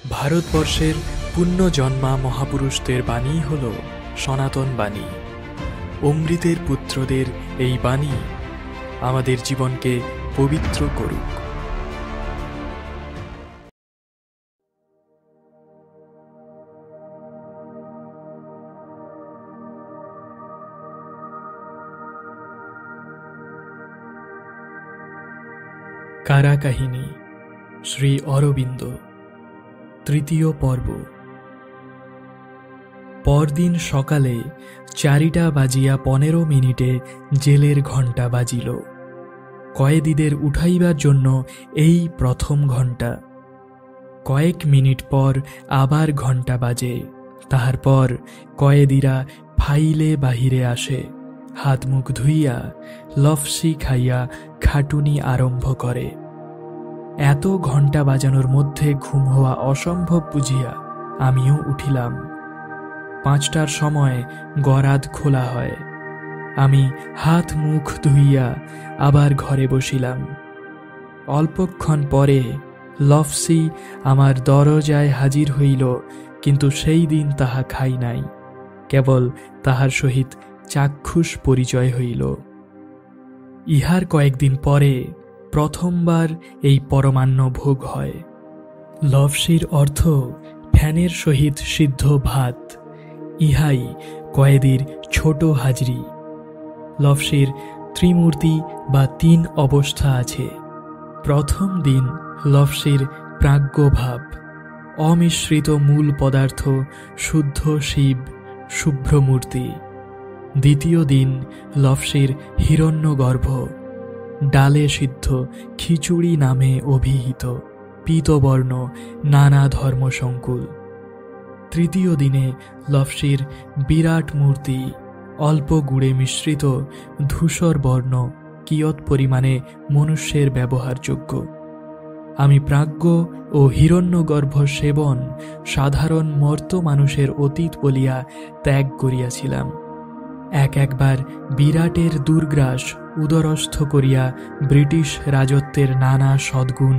ভারতবর্ষের পুণ্যজন্মা মহাপুরুষদের বাণী হল সনাতন বাণী। অমৃতের পুত্রদের এই বাণী আমাদের জীবনকে পবিত্র করুক। কারা কাহিনী, শ্রী অরবিন্দ, তৃতীয় পর্ব। পরদিন সকালে 4:15 জেলের ঘণ্টা বাজিল। কয়েদিদের উঠাইবার জন্য এই প্রথম ঘণ্টা। কয়েক মিনিট পর আবার ঘণ্টা বাজে। তাহার পর কয়েদিরা ফাইলে বাহিরে আসে। হাত মুখ ধুইয়া লফসি খাইয়া খাটুনি আরম্ভ করে। এত ঘণ্টা বাজানোর মধ্যে ঘুম হওয়া অসম্ভব বুঝিয়া আমিও উঠিলাম। 5টার সময় গরাদ খোলা হয়। আমি হাত মুখ ধুইয়া আবার ঘরে বসিলাম। অল্পক্ষণ পরে লফসি আমার দরজায় হাজির হইল, কিন্তু সেই দিন তাহা খাই নাই, কেবল তাহার সহিত চাক্ষুষ পরিচয় হইল। ইহার কয়েকদিন পরে প্রথমবার এই পরমান্ন ভোগ হয়। লফসির অর্থ ফ্যানের সহিত সিদ্ধ ভাত। ইহাই কয়েদির ছোট হাজরি। লফসির ত্রিমূর্তি বা 3 অবস্থা আছে। প্রথম দিন লফসির প্রাজ্ঞভাব, অমিশ্রিত মূল পদার্থ, শুদ্ধ শিব, শুভ্রমূর্তি। দ্বিতীয় দিন লফসির হিরণ্যগর্ভ, ডালে সিদ্ধ খিচুড়ি নামে অভিহিত, পীতবর্ণ, নানা ধর্মসংকুল। তৃতীয় দিনে লফসির বিরাট মূর্তি, অল্প গুড়ে মিশ্রিত, ধূসর বর্ণ, কিয়ৎ পরিমাণে মনুষ্যের ব্যবহারযোগ্য। আমি প্রাজ্ঞ ও হিরণ্যগর্ভ সেবন সাধারণ মর্ত মানুষের অতীত বলিয়া ত্যাগ করিয়াছিলাম। একবার বিরাটের দুর্গ্রাস উদরস্থ করিয়া ব্রিটিশ রাজত্বের নানা সদ্গুণ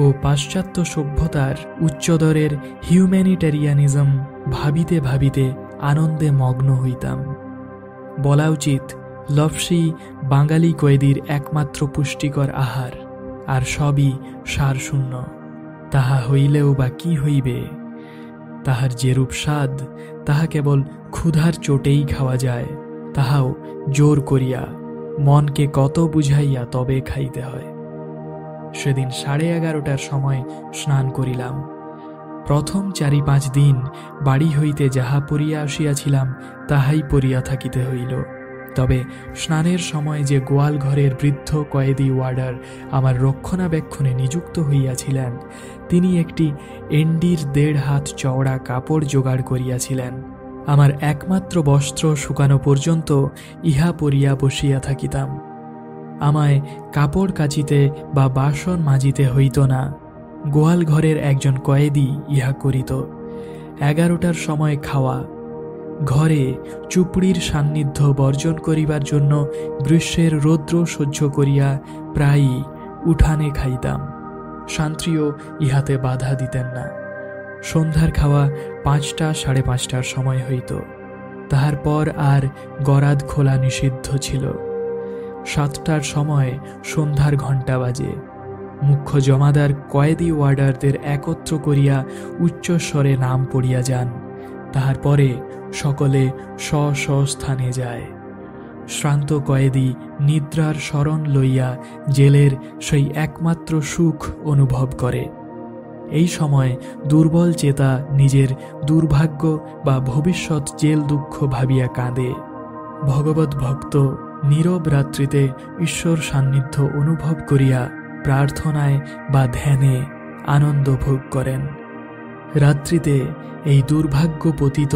ও পাশ্চাত্য সভ্যতার উচ্চদরের হিউম্যানিটেরিয়ানিজম ভাবিতে ভাবিতে আনন্দে মগ্ন হইতাম। বলা উচিত, লফসি বাঙালি কয়েদির একমাত্র পুষ্টিকর আহার, আর সবই সারশূন্য। তাহা হইলেও বা কি হইবে? তাহার যেরূপ স্বাদ, তাহা কেবল ক্ষুধার চোটেই খাওয়া যায়, তাহাও জোর করিয়া, মনকে কত বুঝাইয়া তবে খাইতে হয়। সেদিন 11:30টার সময় স্নান করিলাম। প্রথম 4-5 দিন বাড়ি হইতে যাহা পরিয়া আসিয়াছিলাম তাহাই পরিয়া থাকিতে হইল। তবে স্নানের সময় যে গোয়াল ঘরের বৃদ্ধ কয়েদি ওয়ার্ডার আমার রক্ষণাবেক্ষণে নিযুক্ত হইয়াছিলেন, তিনি একটি এন্ডির 1.5 হাত চওড়া কাপড় জোগাড় করিয়াছিলেন। আমার একমাত্র বস্ত্র শুকানো পর্যন্ত ইহা পরিয়া বসিয়া থাকিতাম। আমায় কাপড় কাচিতে বা বাসন মাজিতে হইত না। গোয়াল ঘরের একজন কয়েদি ইহা করিত। 11টার সময় খাওয়া। ঘরে চুপড়ির সান্নিধ্য বর্জন করিবার জন্য গ্রীষ্মের রৌদ্র সহ্য করিয়া প্রায়ই উঠানে খাইতাম। শান্ত্রীও ইহাতে বাধা দিতেন না। সন্ধ্যার খাওয়া 5টা 5:30টার সময় হইত। তাহার পর আর গরাদ খোলা নিষিদ্ধ ছিল। 7টার সময় সন্ধ্যার ঘণ্টা বাজে। মুখ্য জমাদার কয়েদি ওয়ার্ডারদের একত্র করিয়া উচ্চস্বরে নাম পড়িয়া যান। তাহার পরে সকলে স্ব স্থানে যায়। শ্রান্ত কয়েদি নিদ্রার শরণ লইয়া জেলের সেই একমাত্র সুখ অনুভব করে। এই সময় দুর্বল চেতা নিজের দুর্ভাগ্য বা ভবিষ্যৎ জেল দুঃখ ভাবিয়া কাঁদে। ভগবত ভক্ত নীরব রাত্রিতে ঈশ্বর সান্নিধ্য অনুভব করিয়া প্রার্থনায় বা ধ্যানে আনন্দ ভোগ করেন। রাত্রিতে এই দুর্ভাগ্যপতিত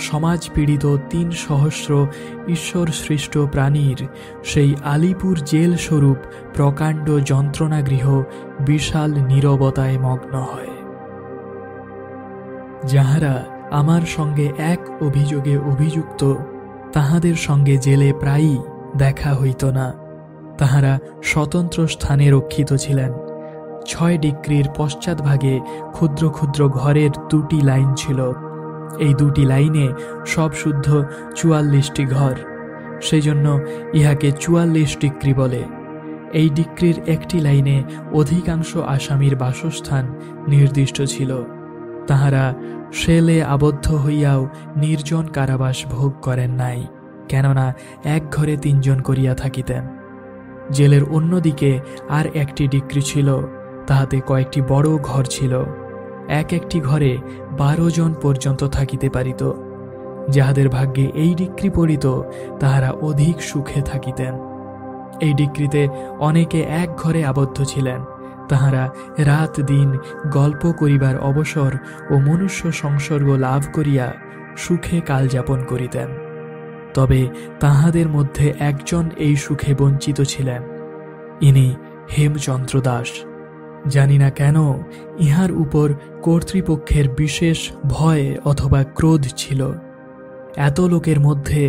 সমাজ পীড়িত 3 সহস্র ঈশ্বর সৃষ্ট প্রাণীর সেই আলিপুর জেল স্বরূপ প্রকাণ্ড যন্ত্রণাগৃহ বিশাল নীরবতায় মগ্ন হয়। যাহারা আমার সঙ্গে এক অভিযোগে অভিযুক্ত, তাহাদের সঙ্গে জেলে প্রায়ই দেখা হইত না। তাহারা স্বতন্ত্র স্থানে রক্ষিত ছিলেন। 6 ডিক্রির পশ্চাৎভাগে ক্ষুদ্র ক্ষুদ্র ঘরের 2টি লাইন ছিল। এই 2টি লাইনে সব শুদ্ধ 44টি ঘর, সেই জন্য ইহাকে 44 ডিক্রি বলে। এই ডিক্রির একটি লাইনে অধিকাংশ আসামির বাসস্থান নির্দিষ্ট ছিল। তাহারা শেলে আবদ্ধ হইয়াও নির্জন কারাবাস ভোগ করেন নাই, কেননা এক ঘরে 3 জন করিয়া থাকিতেন। জেলের অন্যদিকে আর একটি ডিক্রি ছিল, তাহাতে কয়েকটি বড় ঘর ছিল। এক একটি ঘরে 12 জন পর্যন্ত থাকিতে পারিত। যাহাদের ভাগ্যে এই ডিক্রি পড়িত তাহারা অধিক সুখে থাকিতেন। এই ডিক্রিতে অনেকে এক ঘরে আবদ্ধ ছিলেন। তাহারা রাত দিন গল্প করিবার অবসর ও মনুষ্য সংসর্গ লাভ করিয়া সুখে কালযাপন করিতেন। তবে তাহাদের মধ্যে একজন এই সুখে বঞ্চিত ছিলেন। ইনি হেমচন্দ্র দাস। জানি না কেন ইহার উপর কর্তৃপক্ষের বিশেষ ভয় অথবা ক্রোধ ছিল। এত লোকের মধ্যে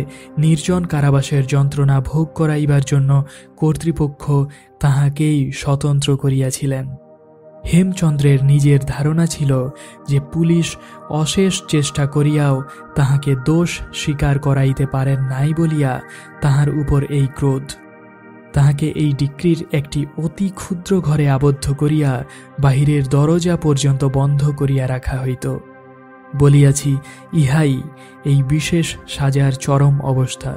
নির্জন কারাবাসের যন্ত্রণা ভোগ করাইবার জন্য কর্তৃপক্ষ তাহাকেই স্বতন্ত্র করিয়াছিলেন। হেমচন্দ্রের নিজের ধারণা ছিল যে পুলিশ অশেষ চেষ্টা করিয়াও তাহাকে দোষ স্বীকার করাইতে পারেন নাই বলিয়া তাহার উপর এই ক্রোধ। তাহাকে এই ডিক্রির একটি অতি ক্ষুদ্র ঘরে আবদ্ধ করিয়া বাহিরের দরজা পর্যন্ত বন্ধ করিয়া রাখা হইত। বলিয়াছি, ইহাই এই বিশেষ সাজার চরম অবস্থা।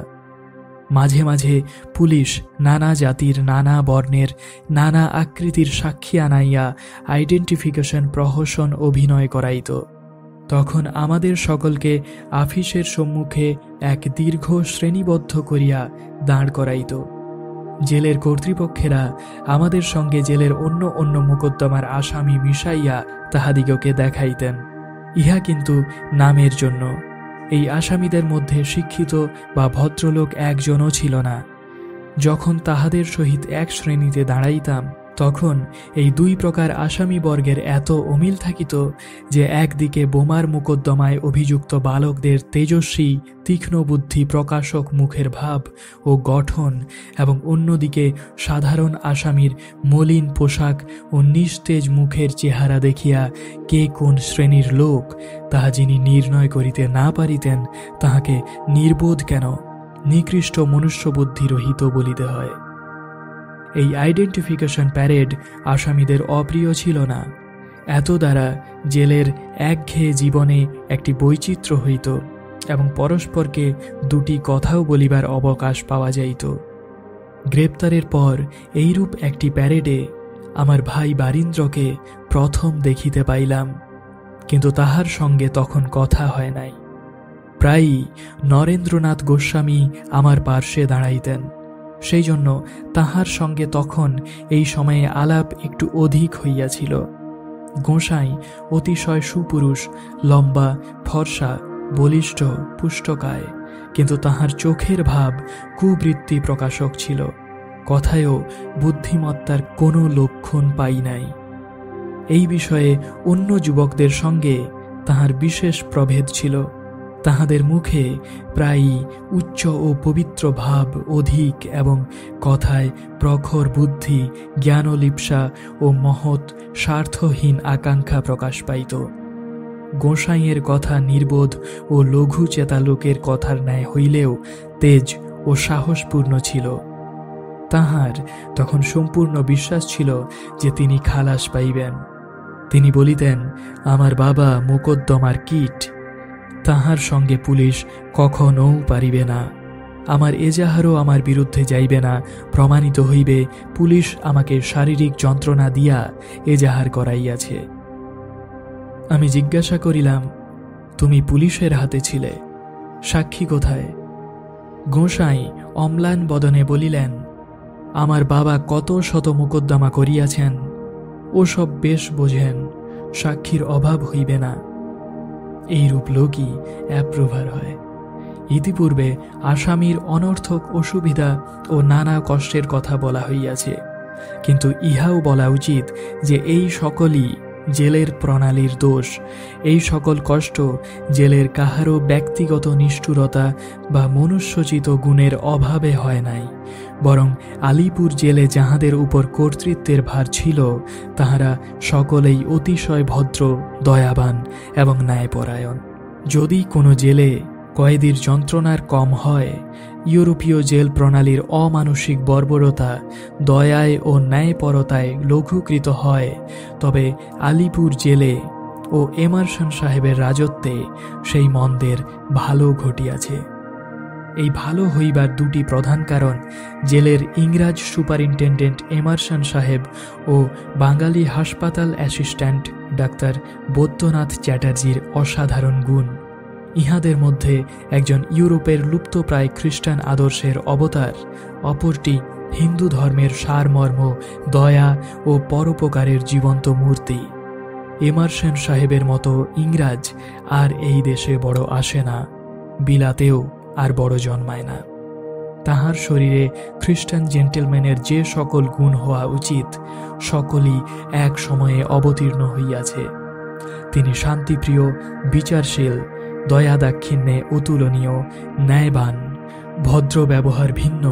মাঝে মাঝে পুলিশ নানা জাতির, নানা বর্ণের, নানা আকৃতির সাক্ষী আনাইয়া আইডেন্টিফিকেশন প্রহসন অভিনয় করাইত। তখন আমাদের সকলকে আফিসের সম্মুখে এক দীর্ঘ শ্রেণীবদ্ধ করিয়া দাঁড় করাইত। জেলের কর্তৃপক্ষেরা আমাদের সঙ্গে জেলের অন্য অন্য মোকদ্দমার আসামি মিশাইয়া তাহাদিগকে দেখাইতেন। ইহা কিন্তু নামের জন্য। এই আসামিদের মধ্যে শিক্ষিত বা ভদ্রলোক একজনও ছিল না। যখন তাহাদের সহিত এক শ্রেণীতে দাঁড়াইতাম, তখন এই 2 প্রকার আসামিবর্গের এত অমিল থাকিত যে একদিকে বোমার মোকদ্দমায় অভিযুক্ত বালকদের তেজস্বী তীক্ষ্ণ বুদ্ধি প্রকাশক মুখের ভাব ও গঠন, এবং অন্যদিকে সাধারণ আসামির মলিন পোশাক ও নিস্তেজ মুখের চেহারা দেখিয়া কে কোন শ্রেণীর লোক তাহা যিনি নির্ণয় করিতে না পারিতেন, তাহাকে নির্বোধ কেন, নিকৃষ্ট মনুষ্যবুদ্ধি রহিত বলিতে হয়। এই আইডেন্টিফিকেশন প্যারেড আসামিদের অপ্রিয় ছিল না। এত দ্বারা জেলের একঘেয়ে জীবনে একটি বৈচিত্র্য হইত এবং পরস্পরকে 2টি কথাও বলিবার অবকাশ পাওয়া যাইত। গ্রেপ্তারের পর এইরূপ একটি প্যারেডে আমার ভাই বারীন্দ্রকে প্রথম দেখিতে পাইলাম, কিন্তু তাহার সঙ্গে তখন কথা হয় নাই। প্রায়ই নরেন্দ্রনাথ গোস্বামী আমার পার্শ্বে দাঁড়াইতেন, সেই জন্য তাহার সঙ্গে তখন এই সময়ে আলাপ একটু অধিক হইয়াছিল। গোসাই অতিশয় সুপুরুষ, লম্বা, ফর্সা, বলিষ্ঠ, পুষ্টকায়, কিন্তু তাহার চোখের ভাব কুবৃত্তি প্রকাশক ছিল। কথায়ও বুদ্ধিমত্তার কোনো লক্ষণ পাই নাই। এই বিষয়ে অন্য যুবকদের সঙ্গে তাহার বিশেষ প্রভেদ ছিল। তাহাদের মুখে প্রায়ই উচ্চ ও পবিত্র ভাব অধিক এবং কথায় প্রখর বুদ্ধি, জ্ঞানলিপ্সা ও মহৎ স্বার্থহীন আকাঙ্ক্ষা প্রকাশ পাইত। গোসাইয়ের কথা নির্বোধ ও লঘুচেতা লোকের কথার ন্যায় হইলেও তেজ ও সাহসপূর্ণ ছিল। তাহার তখন সম্পূর্ণ বিশ্বাস ছিল যে তিনি খালাস পাইবেন। তিনি বলিতেন, আমার বাবা মোকদ্দমার কীট, তাহার সঙ্গে পুলিশ কখনও পারিবে না। আমার এজাহারও আমার বিরুদ্ধে যাইবে না, প্রমাণিত হইবে পুলিশ আমাকে শারীরিক যন্ত্রণা দিয়া এজাহার করাইয়াছে। আমি জিজ্ঞাসা করিলাম, তুমি পুলিশের হাতে ছিলে, সাক্ষী কোথায়? গোসাই অম্লান বদনে বলিলেন, আমার বাবা কত শত মোকদ্দমা করিয়াছেন, ওসব বেশ বোঝেন, সাক্ষীর অভাব হইবে না। এইরূপ লোকই অ্যাপ্রুভার হয়। ইতিপূর্বে আসামির অনর্থক অসুবিধা ও নানা কষ্টের কথা বলা হইয়াছে, কিন্তু ইহাও বলা উচিত যে এই সকলই জেলের প্রণালীর দোষ। এই সকল কষ্ট জেলের কাহারও ব্যক্তিগত নিষ্ঠুরতা বা মনুষ্যচিত গুণের অভাবে হয় নাই, বরং আলিপুর জেলে যাহাদের উপর কর্তৃত্বের ভার ছিল তাহারা সকলেই অতিশয় ভদ্র, দয়াবান এবং ন্যায়পরায়ণ। যদি কোনো জেলে কয়েদির যন্ত্রণার কম হয়, ইউরোপীয় জেল প্রণালীর অমানসিক বর্বরতা দয়ায় ও ন্যায়পরতায় লঘূকৃত হয়, তবে আলিপুর জেলে ও এমারসন সাহেবের রাজত্বে সেই মন্দের ভালো ঘটিয়াছে। এই ভালো হইবার দুটি প্রধান কারণ জেলের ইংরাজ সুপারিনটেন্ডেন্ট এমারসন সাহেব ও বাঙালি হাসপাতাল অ্যাসিস্ট্যান্ট ডাক্তার বৈদ্যনাথ চ্যাটার্জির অসাধারণ গুণ। ইহাদের মধ্যে একজন ইউরোপের লুপ্তপ্রায় খ্রিস্টান আদর্শের অবতার, অপরটি হিন্দু ধর্মের সারমর্ম, দয়া ও পরোপকারের জীবন্ত মূর্তি। এমারসন সাহেবের মতো ইংরাজ আর এই দেশে বড় আসে না, বিলাতেও আর বড় জন্মায় না। তাহার শরীরে খ্রিস্টান জেন্টেলম্যানের যে সকল গুণ হওয়া উচিত সকলই এক সময়ে অবতীর্ণ হইয়াছে। তিনি শান্তিপ্রিয়, বিচারশীল, দয়া দাক্ষিণ্যে অতুলনীয়, ন্যায়বান, ভদ্র ব্যবহার ভিন্ন,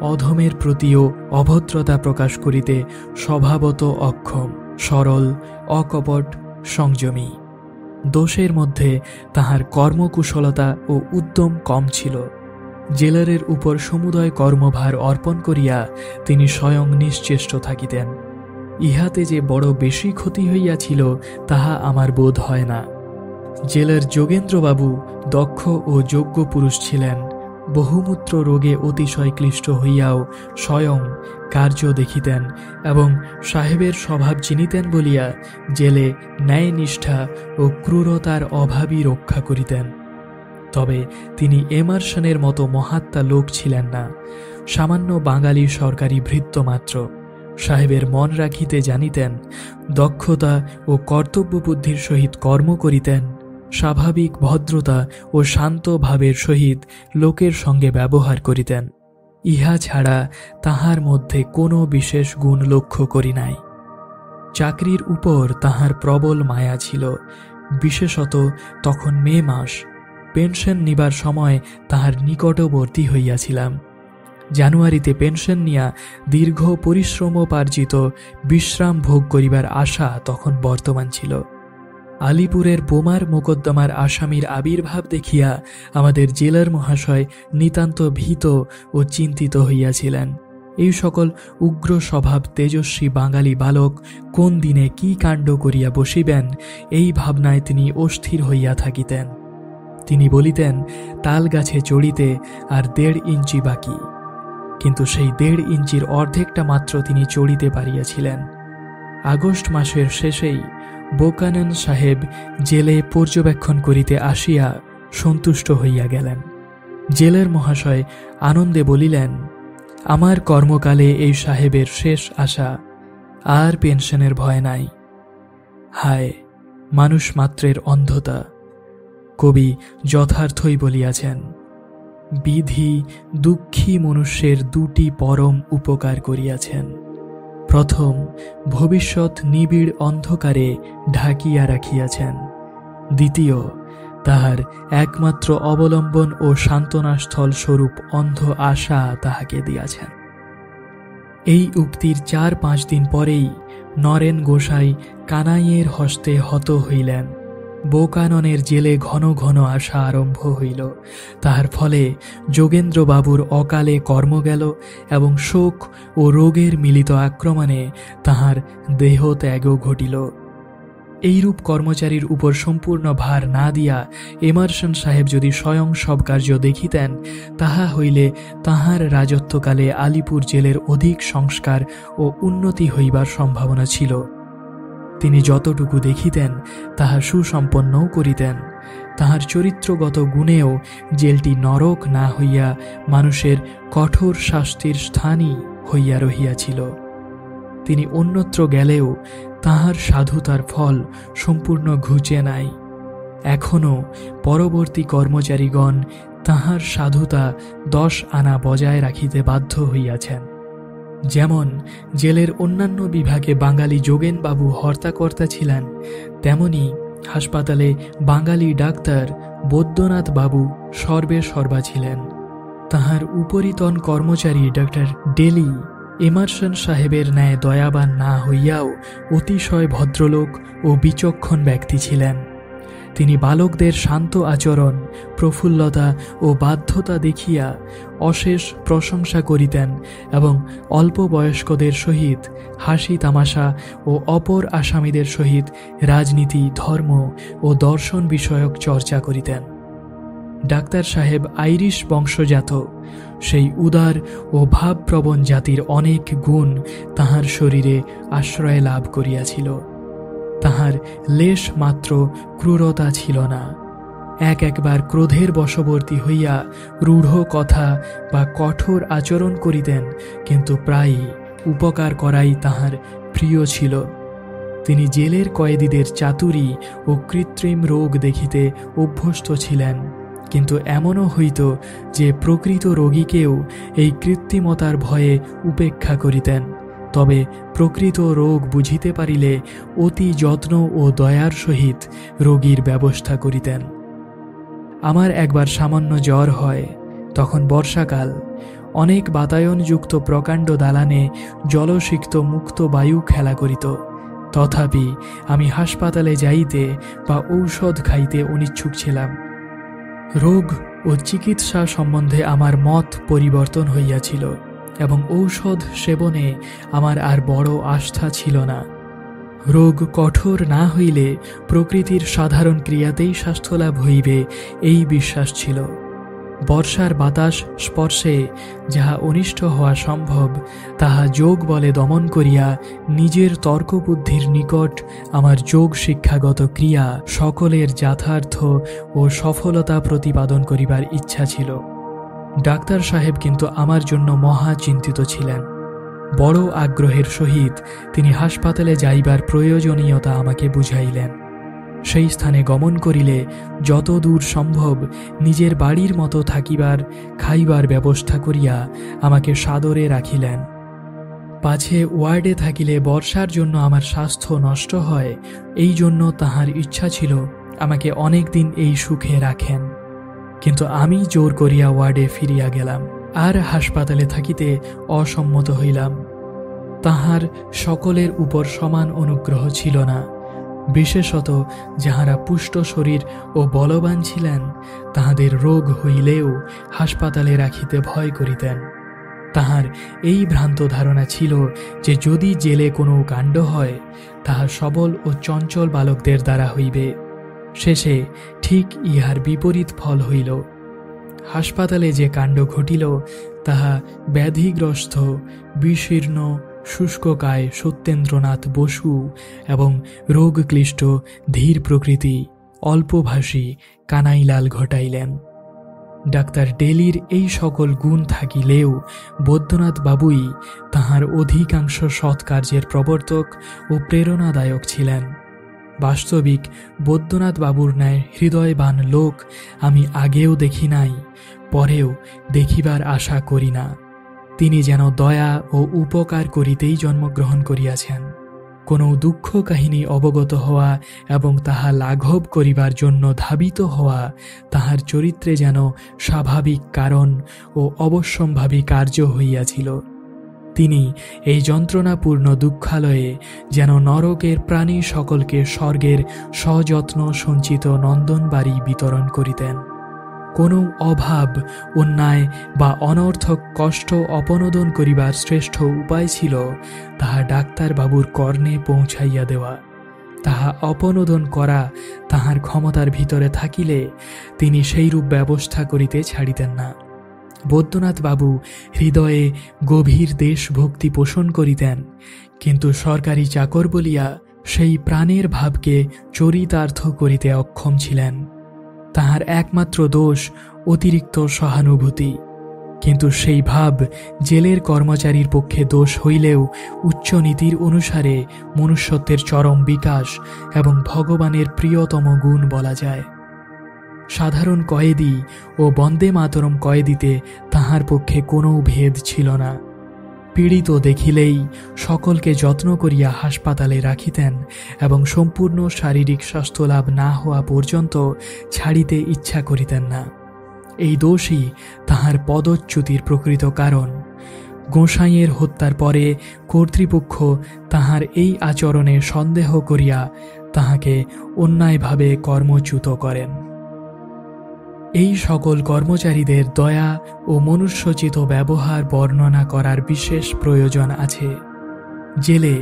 অধমের প্রতিও অভদ্রতা প্রকাশ করিতে স্বভাবত অক্ষম, সরল, অকপট, সংযমী। দোষের মধ্যে তাহার কর্মকুশলতা ও উদ্যম কম ছিল। জেলারের উপর সমুদয় কর্মভার অর্পণ করিয়া তিনি স্বয়ং নিশ্চেষ্ট থাকিতেন। ইহাতে যে বড় বেশি ক্ষতি হইয়াছিল তাহা আমার বোধ হয় না। জেলার যোগেন্দ্রবাবু দক্ষ ও যোগ্য পুরুষ ছিলেন। বহুমূত্র রোগে অতিশয় ক্লিষ্ট হইয়াও স্বয়ং কার্য দেখিতেন এবং সাহেবের স্বভাব চিনিতেন বলিয়া জেলে ন্যায়নিষ্ঠা ও ক্রূরতার অভাবই রক্ষা করিতেন। তবে তিনি এমারসনের মতো মহাত্মা লোক ছিলেন না, সামান্য বাঙালি সরকারি ভৃত্য মাত্র। সাহেবের মন রাখিতে জানিতেন, দক্ষতা ও কর্তব্যবুদ্ধির সহিত কর্ম করিতেন, স্বাভাবিক ভদ্রতা ও শান্ত ভাবের সহিত লোকের সঙ্গে ব্যবহার করিতেন। ইহা ছাড়া তাহার মধ্যে কোনো বিশেষ গুণ লক্ষ্য করি নাই। চাকরির উপর তাহার প্রবল মায়া ছিল, বিশেষত তখন মে মাস। পেনশন নিবার সময় তাহার নিকটবর্তী হইয়াছিলাম। জানুয়ারিতে পেনশন নিয়া দীর্ঘ পরিশ্রমোপার্জিত বিশ্রাম ভোগ করিবার আশা তখন বর্তমান ছিল। আলিপুরের বোমার মোকদ্দমার আসামির আবির্ভাব দেখিয়া আমাদের জেলার মহাশয় নিতান্ত ভীত ও চিন্তিত হইয়াছিলেন। এই সকল উগ্র স্বভাব তেজস্বী বাঙালি বালক কোন দিনে কি কাণ্ড করিয়া বসিবেন, এই ভাবনায় তিনি অস্থির হইয়া থাকিতেন। তিনি বলিতেন, তাল গাছে চড়িতে আর 1.5 ইঞ্চি বাকি, কিন্তু সেই 1.5 ইঞ্চির অর্ধেকটা মাত্র তিনি চড়িতে পারিয়াছিলেন। আগস্ট মাসের শেষেই বোকানন সাহেব জেলে পর্যবেক্ষণ করিতে আসিয়া সন্তুষ্ট হইয়া গেলেন। জেলের মহাশয় আনন্দে বলিলেন, আমার কর্মকালে এই সাহেবের শেষ আশা, আর পেনশনের ভয় নাই। হায়, মানুষ মাত্রের অন্ধতা! কবি যথার্থই বলিয়াছেন, বিধি দুঃখী মনুষ্যের 2টি পরম উপকার করিয়াছেন। প্রথম, ভবিষ্যৎ নিবিড় অন্ধকারে ঢাকিয়া রাখিয়াছেন। দ্বিতীয়, তাহার একমাত্র অবলম্বন ও সান্ত্বনাস্থল স্বরূপ অন্ধ আশা তাহাকে দিয়াছেন। এই উক্তির 4-5 দিন পরেই নরেন গোসাই কানাইয়ের হস্তে হত হইলেন। বোকাননের জেলে ঘন ঘন আসা আরম্ভ হইল। তাহার ফলে যোগেন্দ্রবাবুর অকালে কর্ম গেল এবং শোক ও রোগের মিলিত আক্রমণে তাহার দেহত্যাগও ঘটিল। এইরূপ কর্মচারীর উপর সম্পূর্ণ ভার না দিয়া এমারসন সাহেব যদি স্বয়ং সব কার্য দেখিতেন, তাহা হইলে তাহার রাজত্বকালে আলিপুর জেলের অধিক সংস্কার ও উন্নতি হইবার সম্ভাবনা ছিল। তিনি যতটুকু দেখিতেন তাহা সুসম্পন্নও করিতেন। তাহার চরিত্রগত গুণেও জেলটি নরক না হইয়া মানুষের কঠোর শাস্তির স্থানই হইয়া রহিয়াছিল। তিনি অন্যত্র গেলেও তাহার সাধুতার ফল সম্পূর্ণ ঘুচে নাই। এখনও পরবর্তী কর্মচারীগণ তাহার সাধুতা 10 আনা বজায় রাখিতে বাধ্য হইয়াছেন। যেমন জেলের অন্যান্য বিভাগে বাঙালি যোগেনবাবু হর্তাকর্তা ছিলেন, তেমনি হাসপাতালে বাঙালি ডাক্তার বৈদ্যনাথ বাবু সর্বে সর্বা ছিলেন। তাহার উপরিতন কর্মচারী ডাক্তার ডেলি এমারসন সাহেবের ন্যায় দয়াবান না হইয়াও অতিশয় ভদ্রলোক ও বিচক্ষণ ব্যক্তি ছিলেন। তিনি বালকদের শান্ত আচরণ, প্রফুল্লতা ও বাধ্যতা দেখিয়া অশেষ প্রশংসা করিতেন এবং অল্প বয়স্কদের সহিত হাসি তামাশা ও অপর আসামীদের সহিত রাজনীতি, ধর্ম ও দর্শন বিষয়ক চর্চা করিতেন। ডাক্তার সাহেব আইরিশ বংশজাত। সেই উদার ও ভাবপ্রবণ জাতির অনেক গুণ তাহার শরীরে আশ্রয় লাভ করিয়াছিল। তাহার লেশ মাত্র ক্রূরতা ছিল না। একবার ক্রোধের বশবর্তী হইয়া রূঢ় কথা বা কঠোর আচরণ করিতেন, কিন্তু প্রায়ই উপকার করাই তাহার প্রিয় ছিল। তিনি জেলের কয়েদিদের চাতুরী ও কৃত্রিম রোগ দেখিতে অভ্যস্ত ছিলেন, কিন্তু এমনও হইত যে প্রকৃত রোগীকেও এই কৃত্রিমতার ভয়ে উপেক্ষা করিতেন। তবে প্রকৃত রোগ বুঝিতে পারিলে অতি যত্ন ও দয়ার সহিত রোগীর ব্যবস্থা করিতেন। আমার একবার সামান্য জ্বর হয়, তখন বর্ষাকাল। অনেক বাতায়নযুক্ত প্রকাণ্ড দালানে জলসিক্ত মুক্ত বায়ু খেলা করিত। তথাপি আমি হাসপাতালে যাইতে বা ঔষধ খাইতে অনিচ্ছুক ছিলাম। রোগ ও চিকিৎসা সম্বন্ধে আমার মত পরিবর্তন হইয়াছিল এবং ঔষধ সেবনে আমার আর বড় আস্থা ছিল না। রোগ কঠোর না হইলে প্রকৃতির সাধারণ ক্রিয়াতেই স্বাস্থ্যলাভ হইবে, এই বিশ্বাস ছিল। বর্ষার বাতাস স্পর্শে যাহা অনিষ্ট হওয়া সম্ভব, তাহা যোগ বলে দমন করিয়া নিজের তর্কবুদ্ধির নিকট আমার যোগ শিক্ষাগত ক্রিয়া সকলের যথার্থ ও সফলতা প্রতিপাদন করিবার ইচ্ছা ছিল। ডাক্তার সাহেব কিন্তু আমার জন্য মহা চিন্তিত ছিলেন। বড় আগ্রহের সহিত তিনি হাসপাতালে যাইবার প্রয়োজনীয়তা আমাকে বুঝাইলেন। সেই স্থানে গমন করিলে যত দূর সম্ভব নিজের বাড়ির মতো থাকিবার খাইবার ব্যবস্থা করিয়া আমাকে সাদরে রাখিলেন। পাছে ওয়ার্ডে থাকিলে বর্ষার জন্য আমার স্বাস্থ্য নষ্ট হয়, এই জন্য তাহার ইচ্ছা ছিল আমাকে অনেক দিন এই সুখে রাখেন। কিন্তু আমি জোর করিয়া ওয়ার্ডে ফিরিয়া গেলাম, আর হাসপাতালে থাকিতে অসম্মত হইলাম। তাহার সকলের উপর সমান অনুগ্রহ ছিল না। বিশেষত যাহারা পুষ্ট শরীর ও বলবান ছিলেন, তাহাদের রোগ হইলেও হাসপাতালে রাখিতে ভয় করিতেন। তাহার এই ভ্রান্ত ধারণা ছিল যে যদি জেলে কোনো কাণ্ড হয়, তাহা সবল ও চঞ্চল বালকদের দ্বারা হইবে। শেষে ঠিক ইহার বিপরীত ফল হইল। হাসপাতালে যে কাণ্ড ঘটিল, তাহা ব্যাধিগ্রস্ত, বিশীর্ণ, শুষ্ককায় সত্যেন্দ্রনাথ বসু এবং রোগক্লিষ্ট ধীর প্রকৃতি অল্পভাষী কানাইলাল ঘটাইলেন। ডাক্তার ডেলির এই সকল গুণ থাকিলেও বৈদ্যনাথ বাবুই তাহার অধিকাংশ সৎকার্যের প্রবর্তক ও প্রেরণাদায়ক ছিলেন। বাস্তবিক বৈদ্যনাথ বাবুর ন্যায় হৃদয়বান লোক আমি আগেও দেখি নাই, পরেও দেখিবার আশা করি না। তিনি যেন দয়া ও উপকার করিতেই জন্মগ্রহণ করিয়াছেন। কোনো দুঃখ কাহিনী অবগত হওয়া এবং তাহা লাঘব করিবার জন্য ধাবিত হওয়া তাহার চরিত্রে যেন স্বাভাবিক কারণ ও অবশ্যম্ভাবী কার্য হইয়াছিল। তিনি এই যন্ত্রণাপূর্ণ দুঃখালয়ে যেন নরকের প্রাণী সকলকে স্বর্গের সযত্ন সঞ্চিত নন্দনবাড়ি বিতরণ করিতেন। কোনো অভাব, অন্যায় বা অনর্থক কষ্ট অপনোদন করিবার শ্রেষ্ঠ উপায় ছিল তাহা ডাক্তারবাবুর কর্ণে পৌঁছাইয়া দেওয়া। তাহা অপনোদন করা তাহার ক্ষমতার ভিতরে থাকিলে তিনি সেইরূপ ব্যবস্থা করিতে ছাড়িতেন না। বৈদ্যনাথ বাবু হৃদয়ে গভীর দেশভক্তি পোষণ করিতেন, কিন্তু সরকারি চাকর বলিয়া সেই প্রাণের ভাবকে চরিতার্থ করিতে অক্ষম ছিলেন। তাহার একমাত্র দোষ অতিরিক্ত সহানুভূতি, কিন্তু সেই ভাব জেলের কর্মচারীর পক্ষে দোষ হইলেও উচ্চ নীতির অনুসারে মনুষ্যত্বের চরম বিকাশ এবং ভগবানের প্রিয়তম গুণ বলা যায়। সাধারণ কয়েদি ও বন্দে মাতরম কয়েদিতে তাহার পক্ষে কোনো ভেদ ছিল না। পীড়িত দেখিলেই সকলকে যত্ন করিয়া হাসপাতালে রাখিতেন এবং সম্পূর্ণ শারীরিক স্বাস্থ্যলাভ না হওয়া পর্যন্ত ছাড়িতে ইচ্ছা করিতেন না। এই দোষই তাহার পদচ্যুতির প্রকৃত কারণ। গোসাইয়ের হত্যার পরে কর্তৃপক্ষ তাহার এই আচরণে সন্দেহ করিয়া তাহাকে অন্যায়ভাবে কর্মচ্যুত করেন। এই সকল কর্মচারীদের দয়া ও মনুষ্যোচিত ব্যবহার বর্ণনা করার বিশেষ প্রয়োজন আছে। জেলে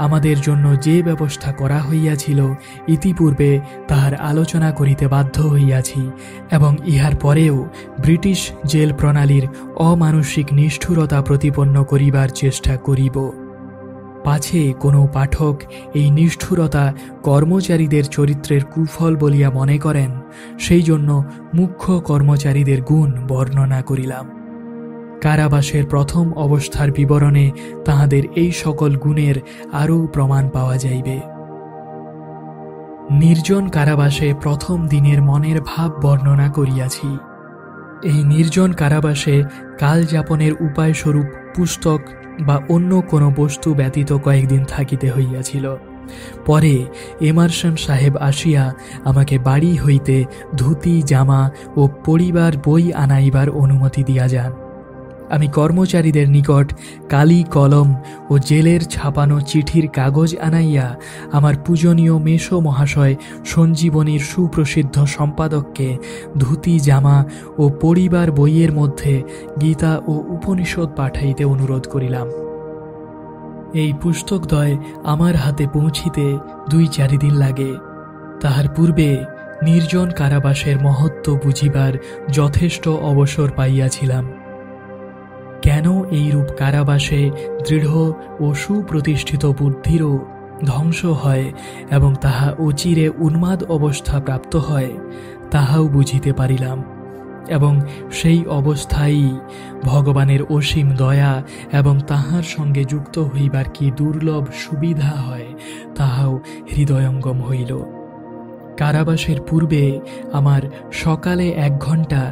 আমাদের জন্য যে ব্যবস্থা করা হইয়াছিল ইতিপূর্বে তাহার আলোচনা করিতে বাধ্য হইয়াছি এবং ইহার পরেও ব্রিটিশ জেল প্রণালীর অমানসিক নিষ্ঠুরতা প্রতিপন্ন করিবার চেষ্টা করিব। পাছে কোনো পাঠক এই নিষ্ঠুরতা কর্মচারীদের চরিত্রের কুফল বলিয়া মনে করেন, সেই জন্য মুখ্য কর্মচারীদের গুণ বর্ণনা করিলাম। কারাবাসের প্রথম অবস্থার বিবরণে তাহাদের এই সকল গুণের আরও প্রমাণ পাওয়া যাইবে। নির্জন কারাবাসে প্রথম দিনের মনের ভাব বর্ণনা করিয়াছি। এই নির্জন কারাবাসে কালযাপনের উপায়স্বরূপ পুস্তক বা অন্য কোনো বস্তু ব্যতীত কয়েকদিন থাকিতে হইয়াছিল। পরে এমারসন সাহেব আসিয়া আমাকে বাড়ি হইতে ধুতি, জামা ও পড়িবার বই আনাইবার অনুমতি দিয়া যান। আমি কর্মচারীদের নিকট কালি কলম ও জেলের ছাপানো চিঠির কাগজ আনাইয়া আমার পূজনীয় মেসো মহাশয় সঞ্জীবনীর সুপ্রসিদ্ধ সম্পাদককে ধুতি, জামা ও পড়িবার বইয়ের মধ্যে গীতা ও উপনিষদ পাঠাইতে অনুরোধ করিলাম। এই পুস্তকদ্বয় আমার হাতে পৌঁছিতে 2-4 দিন লাগে। তাহার পূর্বে নির্জন কারাবাসের মহত্ব বুঝিবার যথেষ্ট অবসর পাইয়াছিলাম। কেন এইরূপ কারাবাসে দৃঢ় ও সুপ্রতিষ্ঠিত বুদ্ধিরও ধ্বংস হয় এবং তাহা অচিরে উন্মাদ অবস্থা প্রাপ্ত হয়, তাহাও বুঝিতে পারিলাম এবং সেই অবস্থায় ভগবানের অসীম দয়া এবং তাহার সঙ্গে যুক্ত হইবার কি দুর্লভ সুবিধা হয়, তাহাও হৃদয়ঙ্গম হইল। কারাবাসের পূর্বে আমার সকালে 1 ঘণ্টা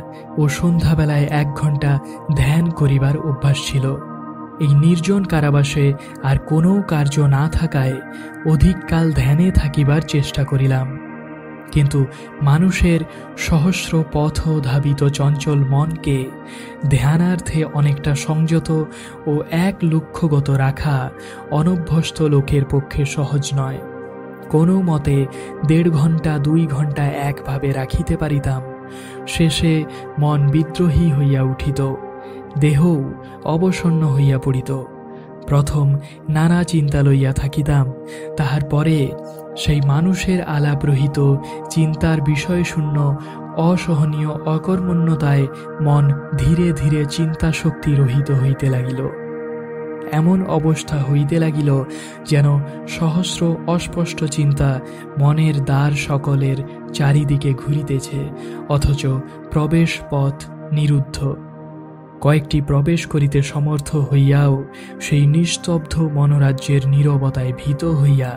ও সন্ধ্যাবেলায় 1 ঘণ্টা ধ্যান করিবার অভ্যাস ছিল। এই নির্জন কারাবাসে আর কোনো কার্য না থাকায় অধিককাল ধ্যানে থাকিবার চেষ্টা করিলাম, কিন্তু মানুষের সহস্র পথ ধাবিত চঞ্চল মনকে ধ্যানার্থে অনেকটা সংযত ও এক লক্ষ্যগত রাখা অনভ্যস্ত লোকের পক্ষে সহজ নয়। কোনো মতে 1.5 ঘণ্টা 2 ঘণ্টা একভাবে রাখিতে পারিতাম। শেষে মন বিদ্রোহী হইয়া উঠিত, দেহ অবসন্ন হইয়া পড়িত। প্রথম নানা চিন্তা লইয়া থাকিতাম, তাহার পরে সেই মানুষের আলাপ রহিত চিন্তার বিষয়শূন্য অসহনীয় অকর্মণ্যতায় মন ধীরে ধীরে চিন্তা শক্তি রহিত হইতে লাগিল। এমন অবস্থা হইতে লাগিল যেন সহস্র অস্পষ্ট চিন্তা মনের দ্বার সকলের চারিদিকে ঘুরিতেছে, অথচ প্রবেশ পথ নিরুদ্ধ। কয়েকটি প্রবেশ করিতে সমর্থ হইয়াও সেই নিস্তব্ধ মনোরাজ্যের নীরবতায় ভীত হইয়া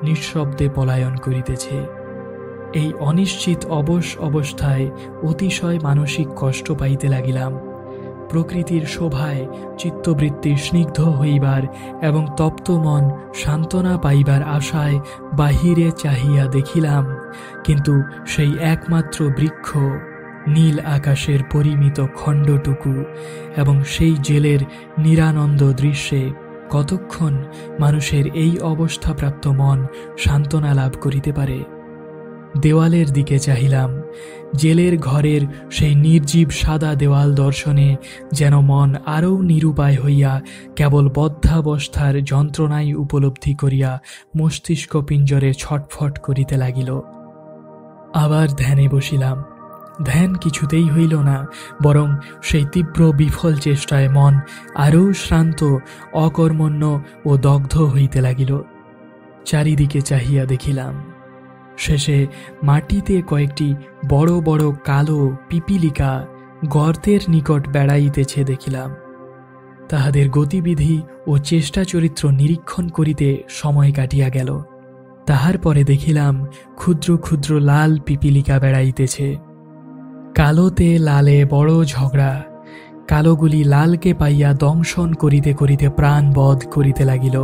নিঃশব্দে পলায়ন করিতেছে। এই অনিশ্চিত অবশ অবস্থায় অতিশয় মানসিক কষ্ট পাইতে লাগিলাম। প্রকৃতির শোভায় চিত্তবৃত্তি স্নিগ্ধ হইবার এবং তপ্ত মন সান্ত্বনা পাইবার আশায় বাহিরে চাহিয়া দেখিলাম, কিন্তু সেই একমাত্র বৃক্ষ, নীল আকাশের পরিমিত খণ্ডটুকু এবং সেই জেলের নিরানন্দ দৃশ্যে কতক্ষণ মানুষের এই অবস্থাপ্রাপ্ত মন সান্ত্বনা লাভ করিতে পারে? দেওয়ালের দিকে চাহিলাম। জেলের ঘরের সেই নির্জীব সাদা দেওয়াল দর্শনে যেন মন আরও নিরুপায় হইয়া কেবল বদ্ধাবস্থার যন্ত্রণাই উপলব্ধি করিয়া মস্তিষ্ক পিঞ্জরে ছটফট করিতে লাগিল। আবার ধ্যানে বসিলাম। ধ্যান কিছুতেই হইল না, বরং সেই তীব্র বিফল চেষ্টায় মন আরও শ্রান্ত, অকর্মণ্য ও দগ্ধ হইতে লাগিল। চারিদিকে চাহিয়া দেখিলাম। শেষে মাটিতে কয়েকটি বড় বড় কালো পিপিলিকা গর্তের নিকট বেড়াইতেছে দেখিলাম। তাহাদের গতিবিধি ও চেষ্টা চরিত্র নিরীক্ষণ করিতে সময় কাটিয়া গেল। তাহার পরে দেখিলাম ক্ষুদ্র ক্ষুদ্র লাল পিপিলিকা বেড়াইতেছে। কালোতে লালে বড় ঝগড়া। কালোগুলি লালকে পাইয়া দংশন করিতে করিতে প্রাণ বধ করিতে লাগিল।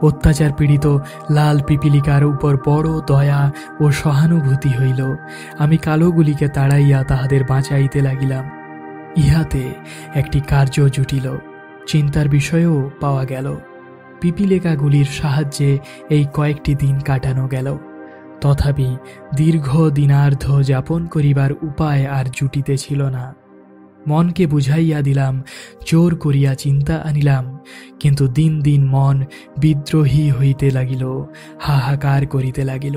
অত্যাচার পীড়িত লাল পিপিলিকার উপর বড় দয়া ও সহানুভূতি হইল। আমি কালোগুলিকে তাড়াইয়া তাহাদের বাঁচাইতে লাগিলাম। ইহাতে একটি কার্য জুটিল, চিন্তার বিষয়ও পাওয়া গেল। পিপিলিকাগুলির সাহায্যে এই কয়েকটি দিন কাটানো গেল। তথাপি দীর্ঘ দিনার্ধ যাপন করিবার উপায় আর জুটিতেছিল না। মনকে বুঝাইয়া দিলাম, জোর করিয়া চিন্তা আনিলাম, কিন্তু দিন দিন মন বিদ্রোহী হইতে লাগিল, হাহাকার করিতে লাগিল।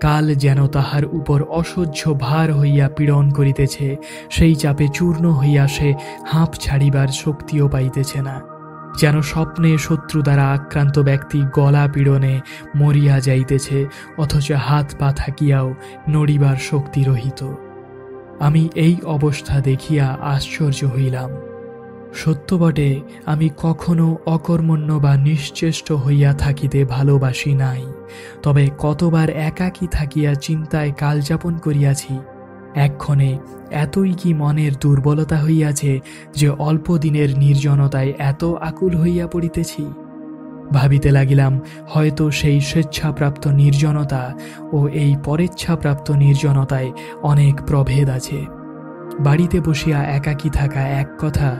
কাল যেন তাহার উপর অসহ্য ভার হইয়া পীড়ন করিতেছে, সেই চাপে চূর্ণ হইয়া সে হাঁপ ছাড়িবার শক্তিও পাইতেছে না। যেন স্বপ্নে শত্রু দ্বারা আক্রান্ত ব্যক্তি গলা পীড়নে মরিয়া যাইতেছে, অথচ হাত পা থাকিয়াও নড়িবার শক্তি রহিত। আমি এই অবস্থা দেখিয়া আশ্চর্য হইলাম। সত্য বটে, আমি কখনো অকর্মণ্য বা নিশ্চেষ্ট হইয়া থাকিতে ভালোবাসি নাই। তবে কতবার একাকী থাকিয়া চিন্তায় কালযাপন করিয়াছি। এক্ষণে এতই কি মনের দুর্বলতা হইয়াছে যে অল্প দিনের নির্জনতায় এত আকুল হইয়া পড়িতেছি? ভাবিতে লাগিলাম, হয়তো সেই স্বেচ্ছাপ্রাপ্ত নির্জনতা ও এই পরেচ্ছাপ্রাপ্ত নির্জনতায় অনেক প্রভেদ আছে। বাড়িতে বসিয়া একাকী থাকা এক কথা,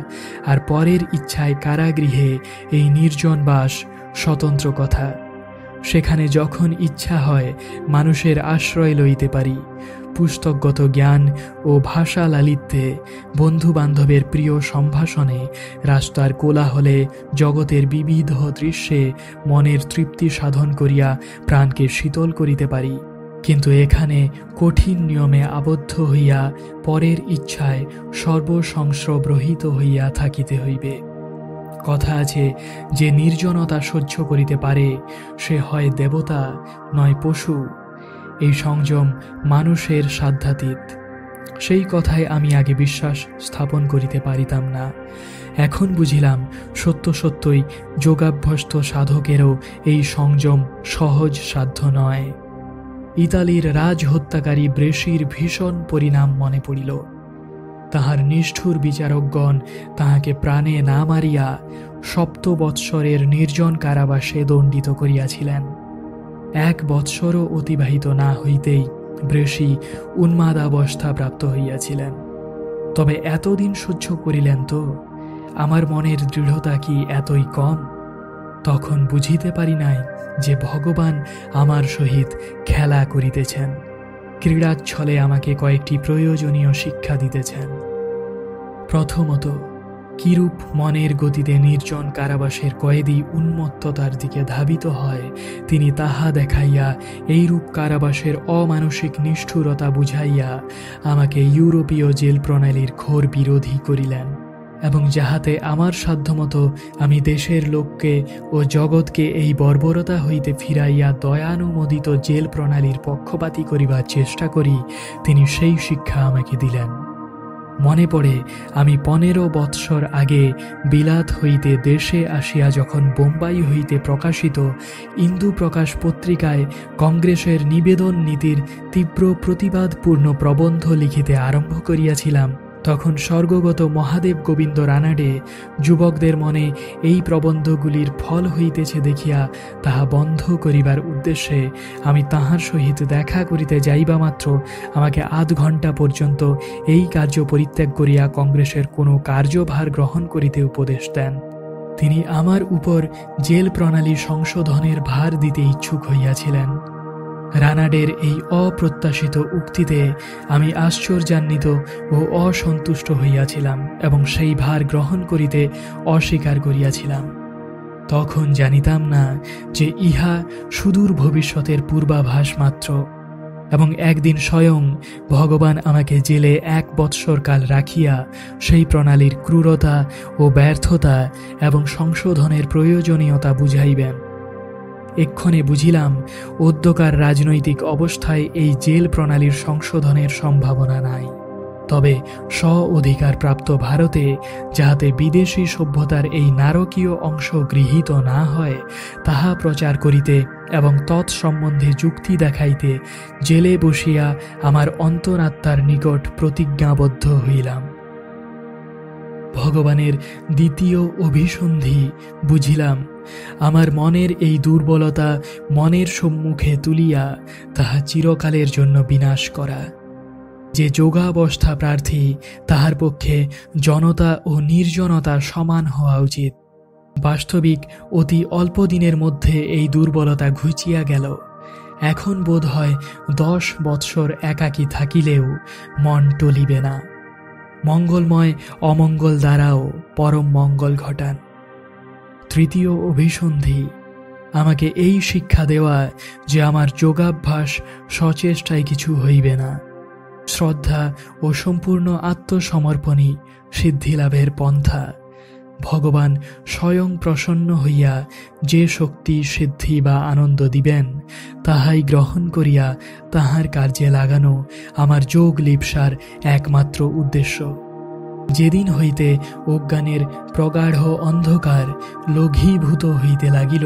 আর পরের ইচ্ছায় কারাগৃহে এই নির্জন বাস স্বতন্ত্র কথা। সেখানে যখন ইচ্ছা হয় মানুষের আশ্রয় লইতে পারি। পুস্তকগত জ্ঞান ও ভাষা লালিত্যে, বন্ধু বান্ধবের প্রিয় সম্ভাষণে, রাস্তার কোলাহলে, জগতের বিবিধ দৃশ্যে মনের তৃপ্তি সাধন করিয়া প্রাণকে শীতল করিতে পারি। কিন্তু এখানে কঠিন নিয়মে আবদ্ধ হইয়া পরের ইচ্ছায় সর্বসংস্রবরহিত হইয়া থাকিতে হইবে। কথা আছে, যে নির্জনতা সহ্য করিতে পারে সে হয় দেবতা নয় পশু। এই সংযম মানুষের সাধ্যাতীত। সেই কথায় আমি আগে বিশ্বাস স্থাপন করিতে পারিতাম না। এখন বুঝিলাম, সত্য সত্যই যোগাভ্যস্ত সাধকেরও এই সংযম সহজ সাধ্য নয়। ইতালির রাজহত্যাকারী ব্রেশির ভীষণ পরিণাম মনে পড়িল। তাহার নিষ্ঠুর বিচারকগণ তাহাকে প্রাণে না মারিয়া 7 বৎসরের নির্জন কারাবাসে দণ্ডিত করিয়াছিলেন। 1 বৎসরও অতিবাহিত না হইতেই ব্রেশি উন্মাদাবস্থা প্রাপ্ত হইয়াছিলেন। তবে এতদিন সহ্য করিলেন তো? আমার মনের দৃঢ়তা কি এতই কম? তখন বুঝিতে পারি নাই যে ভগবান আমার সহিত খেলা করিতেছেন, ক্রীড়াচ্ছলে আমাকে কয়েকটি প্রয়োজনীয় শিক্ষা দিতেছেন। প্রথমত, কিরূপ মনের গতিতে নির্জন কারাবাসের কয়েদি উন্মত্ততার দিকে ধাবিত হয়, তিনি তাহা দেখাইয়া এইরূপ কারাবাসের অমানসিক নিষ্ঠুরতা বুঝাইয়া আমাকে ইউরোপীয় জেল প্রণালীর ঘোর বিরোধী করিলেন, এবং যাহাতে আমার সাধ্যমতো আমি দেশের লোককে ও জগৎকে এই বর্বরতা হইতে ফিরাইয়া দয়ানুমোদিত জেল প্রণালীর পক্ষপাতী করিবার চেষ্টা করি, তিনি সেই শিক্ষা আমাকে দিলেন। মনে পড়ে, আমি 15 বৎসর আগে বিলাত হইতে দেশে আসিয়া যখন বোম্বাই হইতে প্রকাশিত ইন্দু প্রকাশ পত্রিকায় কংগ্রেসের নিবেদন নীতির তীব্র প্রতিবাদপূর্ণ প্রবন্ধ লিখিতে আরম্ভ করিয়াছিলাম, তখন স্বর্গগত মহাদেব গোবিন্দ রানাডে যুবকদের মনে এই প্রবন্ধগুলির ফল হইতেছে দেখিয়া তাহা বন্ধ করিবার উদ্দেশ্যে আমি তাহার সহিত দেখা করিতে যাইবা মাত্র আমাকে আধ ঘণ্টা পর্যন্ত এই কার্য পরিত্যাগ করিয়া কংগ্রেসের কোনো কার্যভার গ্রহণ করিতে উপদেশ দেন। তিনি আমার উপর জেল প্রণালী সংশোধনের ভার দিতে ইচ্ছুক হইয়াছিলেন। রানাডের এই অপ্রত্যাশিত উক্তিতে আমি আশ্চর্যান্বিত ও অসন্তুষ্ট হইয়াছিলাম এবং সেই ভার গ্রহণ করিতে অস্বীকার করিয়াছিলাম। তখন জানিতাম না যে ইহা সুদূর ভবিষ্যতের পূর্বাভাস মাত্র, এবং একদিন স্বয়ং ভগবান আমাকে জেলে 1 বৎসর কাল রাখিয়া সেই প্রণালীর ক্রূরতা ও ব্যর্থতা এবং সংশোধনের প্রয়োজনীয়তা বুঝাইবেন। এক্ষণে বুঝিলাম, অদ্যকার রাজনৈতিক অবস্থায় এই জেল প্রণালীর সংশোধনের সম্ভাবনা নাই। তবে স্ব-অধিকার প্রাপ্ত ভারতে যাহাতে বিদেশী সভ্যতার এই নারকীয় অংশ গৃহীত না হয়, তাহা প্রচার করিতে এবং তৎসম্বন্ধে যুক্তি দেখাইতে জেলে বসিয়া আমার অন্তরাত্মার নিকট প্রতিজ্ঞাবদ্ধ হইলাম। ভগবানের দ্বিতীয় অভিসন্ধি বুঝিলাম। আমার মনের এই দুর্বলতা মনের সম্মুখে তুলিয়া তাহা চিরকালের জন্য বিনাশ করা। যে যোগাবস্থা প্রার্থী তাহার পক্ষে জনতা ও নির্জনতা সমান হওয়া উচিত। বাস্তবিক অতি অল্প দিনের মধ্যে এই দুর্বলতা ঘুচিয়া গেল। এখন বোধ হয় 10 বৎসর একাকী থাকিলেও মন টলিবে না। মঙ্গলময় অমঙ্গল দ্বারাও পরম মঙ্গল ঘটান। তৃতীয় অভিসন্ধি আমাকে এই শিক্ষা দেওয়া যে আমার যোগাভ্যাস সচেষ্টায় কিছু হইবে না। শ্রদ্ধা ও সম্পূর্ণ আত্মসমর্পণই সিদ্ধিলাভের পন্থা। ভগবান স্বয়ং প্রসন্ন হইয়া যে শক্তি, সিদ্ধি বা আনন্দ দিবেন তাহাই গ্রহণ করিয়া তাহার কার্যে লাগানো আমার যোগ লিপ্সার একমাত্র উদ্দেশ্য। যেদিন হইতে অজ্ঞানের প্রগাঢ় অন্ধকার লঘীভূত হইতে লাগিল,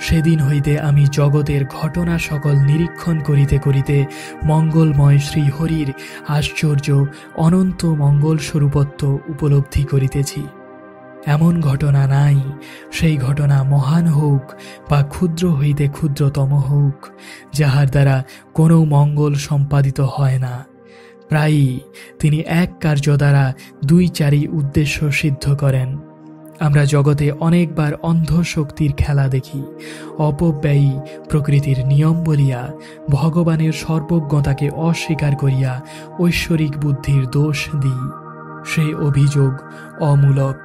সেদিন হইতে আমি জগতের ঘটনা সকল নিরীক্ষণ করিতে করিতে মঙ্গলময় শ্রীহরির আশ্চর্য অনন্ত মঙ্গল স্বরূপত্ব উপলব্ধি করিতেছি। এমন ঘটনা নাই, সেই ঘটনা মহান হোক বা ক্ষুদ্র হইতে ক্ষুদ্রতম হোক, যাহার দ্বারা কোনো মঙ্গল সম্পাদিত হয় না। প্রায়ই তিনি এক কার্য দ্বারা 2-4 উদ্দেশ্য সিদ্ধ করেন। আমরা জগতে অনেকবার অন্ধ শক্তির খেলা দেখি। অপব্যয়ী প্রকৃতির নিয়ম বলিয়া ভগবানের সর্বজ্ঞতাকে অস্বীকার করিয়া ঐশ্বরিক বুদ্ধির দোষ দিই। সেই অভিযোগ অমূলক।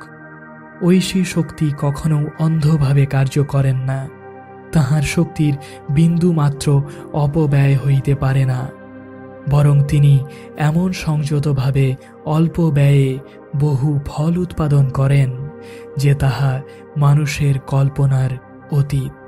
ঐশী শক্তি কখনো অন্ধভাবে কার্য করেন না। তাহার শক্তির বিন্দু মাত্র অপব্যয় হইতে পারে না, বরং তিনি এমন সংযতভাবে অল্প ব্যয়ে বহু ফল উৎপাদন করেন যে তাহা মানুষের কল্পনার অতীত।